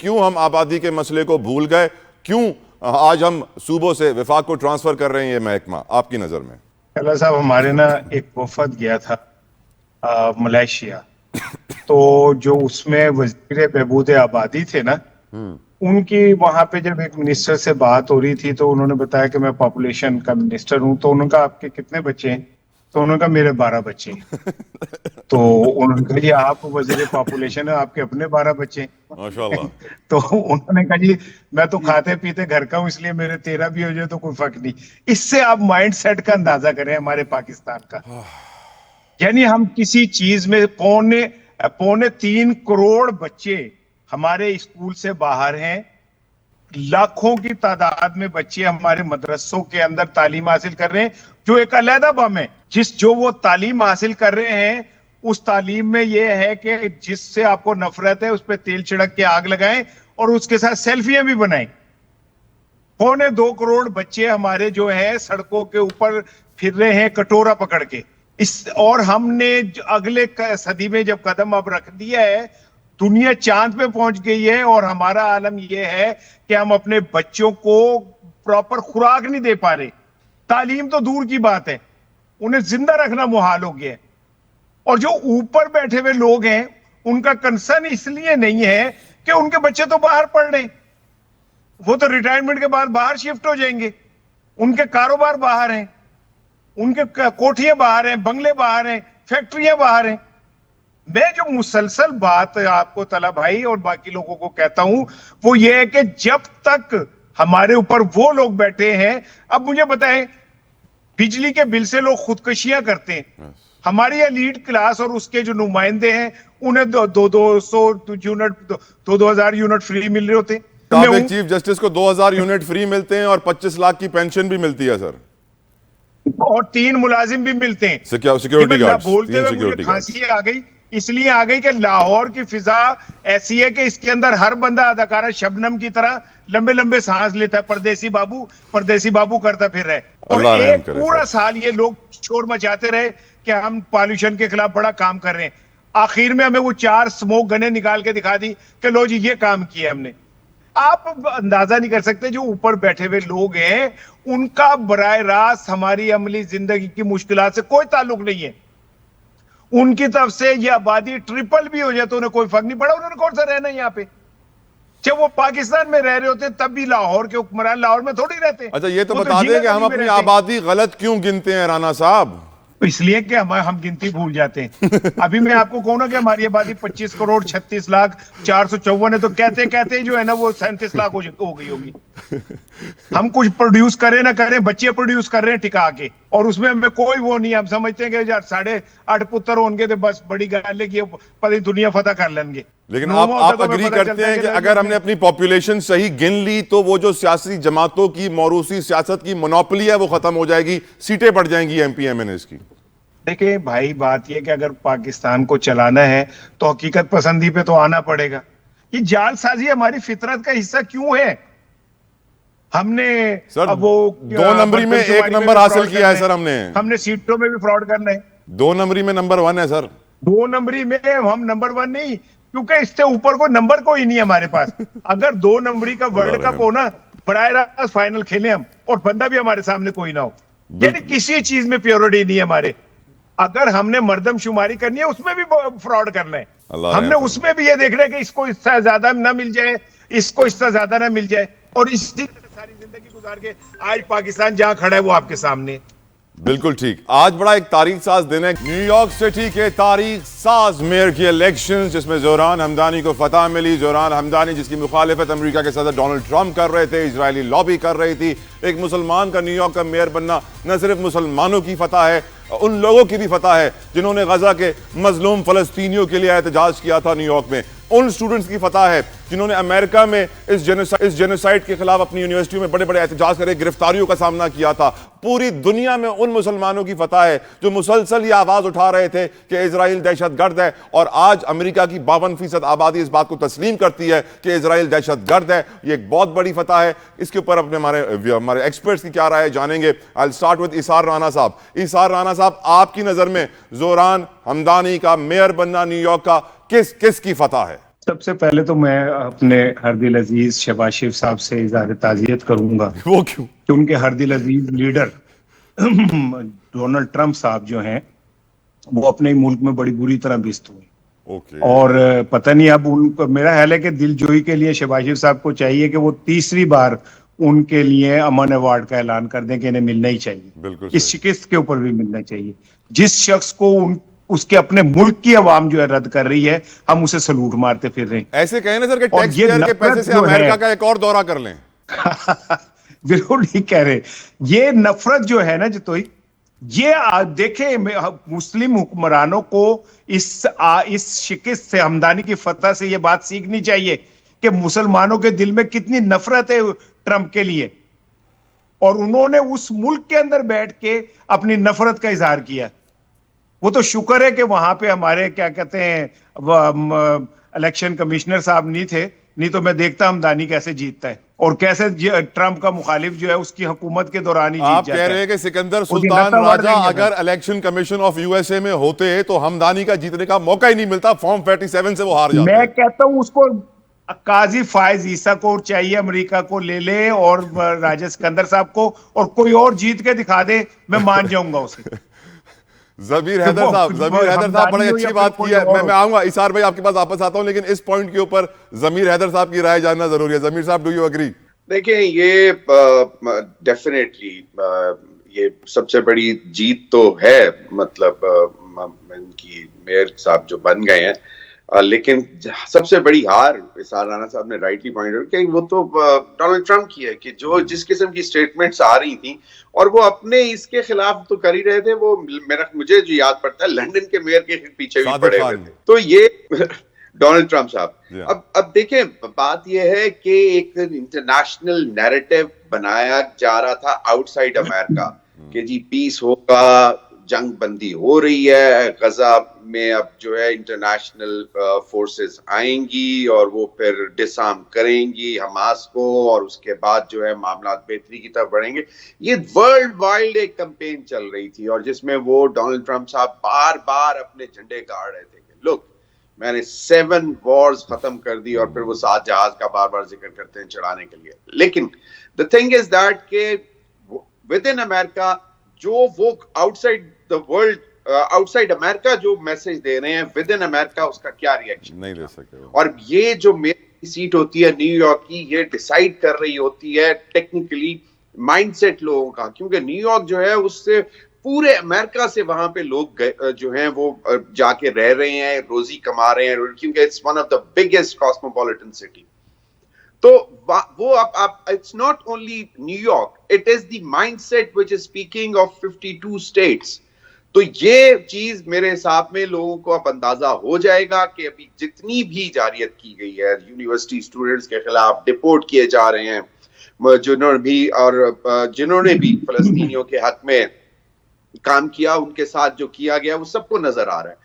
क्यों हम आबादी के मसले को भूल गए? क्यों आज हम सूबों से विफाक को ट्रांसफर कर रहे हैं ये महकमा, आपकी नजर में? अल्लाह साहब, हमारे ना एक वफद गया था मलेशिया। तो जो उसमें वजीर बहबूद आबादी थे ना, उनकी वहां पे जब एक मिनिस्टर से बात हो रही थी तो उन्होंने बताया कि मैं पॉपुलेशन का मिनिस्टर हूं। तो उन्होंने कहा आपके कितने बच्चे हैं? तो उन्होंने कहा मेरे 12 बच्चे हैं। तो उन्होंने कहा जी आप वजीर पॉपुलेशन है, आपके अपने 12 बच्चे हैं। माशाल्लाह। तो उन्होंने कहा जी मैं तो खाते पीते घर का हूं, इसलिए मेरे 13 भी हो जाए तो कोई फर्क नहीं। इससे आप माइंड सेट का अंदाजा करें हमारे पाकिस्तान का। यानी हम किसी चीज में पौने पौने 3 करोड़ बच्चे हमारे स्कूल से बाहर हैं। लाखों की तादाद में बच्चे हमारे मदरसों के अंदर तालीम हासिल कर रहे हैं, जो एक अलहदा बम है। जो वो तालीम हासिल कर रहे हैं, उस तालीम में ये है कि जिससे आपको नफरत है उस पर तेल छिड़क के आग लगाएं और उसके साथ सेल्फियां भी बनाएं। 2.25 करोड़ बच्चे हमारे जो है सड़कों के ऊपर फिर रहे हैं कटोरा पकड़ के। और हमने अगले सदी में जब कदम अब रख दिया है, दुनिया चांद पे पहुंच गई है और हमारा आलम यह है कि हम अपने बच्चों को प्रॉपर खुराक नहीं दे पा रहे। तालीम तो दूर की बात है, उन्हें जिंदा रखना मुहाल हो गया है। और जो ऊपर बैठे हुए लोग हैं उनका कंसर्न इसलिए नहीं है कि उनके बच्चे तो बाहर पढ़ रहे, वो तो रिटायरमेंट के बाद बाहर शिफ्ट हो जाएंगे, उनके कारोबार बाहर हैं, उनके कोठियां बाहर हैं, बंगले बाहर हैं, फैक्ट्रियां बाहर हैं। मैं जो मुसलसल बात आपको तला भाई और बाकी लोगों को कहता हूं वो ये है कि जब तक हमारे ऊपर वो लोग बैठे हैं, अब मुझे बताएं, बिजली के बिल से लोग खुदकुशियां करते हैं। हमारी एलीट क्लास और उसके जो नुमाइंदे हैं उन्हें 200 यूनिट 2,000 यूनिट फ्री मिल रहे होते। चीफ जस्टिस को 2,000 यूनिट फ्री मिलते हैं और 25 लाख की पेंशन भी मिलती है सर, और 3 मुलाजिम भी मिलते हैं। Security guards. बोलते हुए मुझे खांसी आ गई, इसलिए आ गई कि लाहौर की फिजा ऐसी है कि इसके अंदर हर बंदा अदाकारा शबनम की तरह लंबे लंबे सांस लेता है, परदेसी बाबू करता फिर रहे। और एक पूरा साल ये लोग शोर मचाते रहे कि हम पॉल्यूशन के खिलाफ बड़ा काम कर रहे हैं। आखिर में हमें वो 4 स्मोक गने निकाल के दिखा दी कि लो जी ये काम किया हमने। आप अंदाजा नहीं कर सकते जो ऊपर बैठे हुए लोग हैं उनका बराह रास्त हमारी अमली जिंदगी की मुश्किलात से कोई ताल्लुक नहीं है। उनकी तरफ से ये आबादी ट्रिपल भी हो जाए तो उन्हें कोई फर्क नहीं पड़ा। उन्होंने कौन सा रहना यहाँ पे? जब वो पाकिस्तान में रह रहे होते तब भी लाहौर के हुक्मरान लाहौर में थोड़ी रहते। अच्छा ये तो बता दें कि हम अपनी आबादी गलत क्यों गिनते हैं राना साहब? इसलिए कि हम गिनती भूल जाते हैं। अभी मैं आपको कहूँ ना कि हमारी आबादी 25 करोड़ 36 लाख 454 है, तो कहते कहते जो है ना वो 37 लाख हो गई होगी। हम कुछ प्रोड्यूस करें ना करें, बच्चे प्रोड्यूस कर रहे हैं टिका के, और उसमें हमें कोई वो नहीं। हम समझते हैं कि यार 8.5 पुत्र होंगे तो बस बड़ी गल है कि पता दुनिया फतह कर लेंगे। लेकिन आप अग्री करते हैं कि अगर हमने अपनी पॉपुलेशन सही गिन ली तो वो जो सियासी जमातों की मौरूसी सियासत की मोनोपोली है वो खत्म हो जाएगी, सीटें बढ़ जाएंगी एमपी एमएनएस की? देखिए भाई, बात यह कि अगर पाकिस्तान को चलाना है तो हकीकत पसंदी पे तो आना पड़ेगा। ये जालसाजी हमारी फितरत का हिस्सा क्यों है? हमने सर अब वो 2 नंबरी में 1 नंबर हासिल किया है सर। हमने सीटों में भी फ्रॉड करना है। 2 नंबरी में नंबर 1 है सर। 2 नंबरी में हम नंबर 1 नहीं, क्योंकि इससे ऊपर कोई नंबर कोई नहीं है हमारे पास। अगर 2 नंबरी का वर्ल्ड कप हो ना, बराह रास्त फाइनल खेले हम और बंदा भी हमारे सामने कोई ना हो। यानी किसी चीज में प्योरिटी नहीं है हमारे। अगर हमने मर्दमशुमारी करनी है उसमें भी फ्रॉड करना है। हमने उसमें भी ये देखना है कि इसको इससे ज्यादा ना मिल जाए, इसको इससे ज्यादा ना मिल जाए, और इसी सारी जिंदगी गुजार के आज पाकिस्तान जहां खड़ा है वो आपके सामने। बिल्कुल ठीक। आज बड़ा एक तारीख साज दिन है। न्यूयॉर्क सिटी के तारीख साज मेयर की इलेक्शंस, जिसमें जोरान हमदानी को फतह मिली। जोरान हमदानी जिसकी मुखालिफत अमेरिका के सदर डोनाल्ड ट्रंप कर रहे थे, इजरायली लॉबी कर रही थी। एक मुसलमान का न्यूयॉर्क का मेयर बनना न सिर्फ मुसलमानों की फतह है, उन लोगों की भी फतह है जिन्होंने गजा के मजलूम फलस्तीनियों के लिए एहतजाज किया था न्यूयॉर्क में। उन स्टूडेंट्स की फतह है जिन्होंने अमेरिका में इस जेनोसाइड के खिलाफ अपनी यूनिवर्सिटियों में बड़े बड़े एहतजाज करे गिरफ्तारियों का सामना किया था। पूरी दुनिया में उन मुसलमानों की फतह है जो मुसलसल ये आवाज उठा रहे थे कि इजराइल दहशतगर्द है, और आज अमेरिका की 52% आबादी इस बात को तस्लीम करती है कि इजराइल दहशतगर्द है। ये एक बहुत बड़ी फतह है। इसके ऊपर अपने हमारे एक्सपर्ट्स की क्या राय है जानेंगे। आई विल स्टार्ट विद इसार राना साहब। इसार राना साहब, आपकी नजर में जोरान हमदानी का मेयर बनना न्यूयॉर्क का किस की फतह है? सबसे पहले तो मैं अपने हरदिल अजीज शहबाज शरीफ साहब से इज़हार ताज़ियत करूंगा वो क्यों? कि उनके हरदिल अजीज लीडर डोनाल्ड ट्रंप साहब जो हैं वो अपने मुल्क में बड़ी बुरी तरह बिस्त हुए। ओके। और पता नहीं अब उनको, मेरा ख्याल है कि दिलजोई के लिए शहबाज शरीफ साहब को चाहिए कि वो तीसरी बार उनके लिए अमन अवार्ड का ऐलान कर दें कि इन्हें मिलना ही चाहिए। बिल्कुल इस सही। शिकस्त के ऊपर भी मिलना चाहिए। जिस शख्स को उसके अपने मुल्क की आवाम जो है रद्द कर रही है, हम उसे सलूट मारते फिर रहे हैं। ऐसे कहें ना सर कि और टैक्स ये पेयर के पैसे नफरत से जो है अमेरिका का एक और दौरा कर लें। बिल्कुल नहीं कह रहे। ये नफरत जो है ना जितोई, ये देखे मुस्लिम हुक्मरानों को इस शिकस्त से, हमदानी की फतह से ये बात सीखनी चाहिए कि मुसलमानों के दिल में कितनी नफरत है ट्रंप के लिए, और उन्होंने उस मुल्क के अंदर बैठ के अपनी नफरत का इजहार किया। वो तो शुक्र है कि वहां पे हमारे क्या कहते हैं इलेक्शन कमिश्नर साहब नहीं थे, नहीं तो मैं देखता हमदानी कैसे जीतता है और कैसे ट्रंप का मुखालिफ जो है उसकी हुकूमत के दौरान ही जीत आप जाता कह है। रहे हैं कि सिकंदर उसकी सुल्तान नस्ल बढ़ राजा गई है अगर इलेक्शन कमीशन ऑफ यूएसए में होते तो हमदानी का जीतने का मौका ही नहीं मिलता, फॉर्म 47 से वो हार जाते। मैं कहता हूं उसको काजी फायज ईसा को चाहिए, अमेरिका को ले ले, और राजा सिकंदर साहब को, और कोई और जीत के दिखा दे, मैं मान जाऊंगा उसे। जमीर हैदर साहब बड़ी अच्छी बात की है। मैं आऊंगा इसार भाई आपके पास वापस आता हूं, लेकिन इस पॉइंट के ऊपर जमीर हैदर साहब की राय जानना जरूरी है। जमीर साहब, डू यू एग्री? देखिए, ये डेफिनेटली ये सबसे बड़ी जीत तो है, मतलब इनकी मेयर साहब जो बन गए हैं, लेकिन सबसे बड़ी हार इसार राणा साहब ने राइटली पॉइंट आउट कि वो तो डोनाल्ड ट्रंप की है कि जो जिस किस्म की स्टेटमेंट्स आ रही थी, और वो अपने इसके खिलाफ तो कर ही रहे थे। वो मुझे जो याद पड़ता है, लंदन के मेयर के पीछे भी पड़े हुए थे। तो ये डोनाल्ड ट्रंप साहब, अब देखें, बात यह है कि एक इंटरनेशनल नैरेटिव बनाया जा रहा था आउटसाइड अमेरिका कि जी पीस होगा, जंग बंदी हो रही है, गजा में अब जो है इंटरनेशनल फोर्सेस आएंगी और वो फिर डिसआर्म करेंगी हमास को, और उसके बाद जो है मामला बेहतरी की तरफ बढ़ेंगे। ये वर्ल्ड वाइड एक कैंपेन चल रही थी, और जिसमें वो डोनाल्ड ट्रंप साहब बार बार अपने झंडे गाड़ रहे थे कि लुक, मैंने 7 वॉर्स खत्म कर दी, और फिर वो 7 जहाज का बार बार जिक्र करते हैं चढ़ाने के लिए। लेकिन द थिंग इज दैट के विद इन अमेरिका जो वो outside the world, outside America जो मैसेज दे रहे हैं, विद इन अमेरिका उसका क्या रिएक्शन नहीं दे सके। और ये जो मेरी सीट होती है न्यूयॉर्क की, ये डिसाइड कर रही होती है टेक्निकली माइंडसेट लोगों का, क्योंकि न्यूयॉर्क जो है उससे पूरे अमेरिका से वहां पे लोग जो हैं वो जाके रह रहे हैं, रोजी कमा रहे हैं, क्योंकि it's one of the biggest cosmopolitan city. तो वो आप it's not only New York, it is the mindset which is speaking of 52 states. तो ये चीज मेरे हिसाब में लोगों को अब अंदाजा हो जाएगा कि अभी जितनी भी जारियत की गई है, यूनिवर्सिटी स्टूडेंट्स के खिलाफ डिपोर्ट किए जा रहे हैं, जिन्होंने भी फलस्तीनियों के हक में काम किया, उनके साथ जो किया गया वो सबको नजर आ रहा है।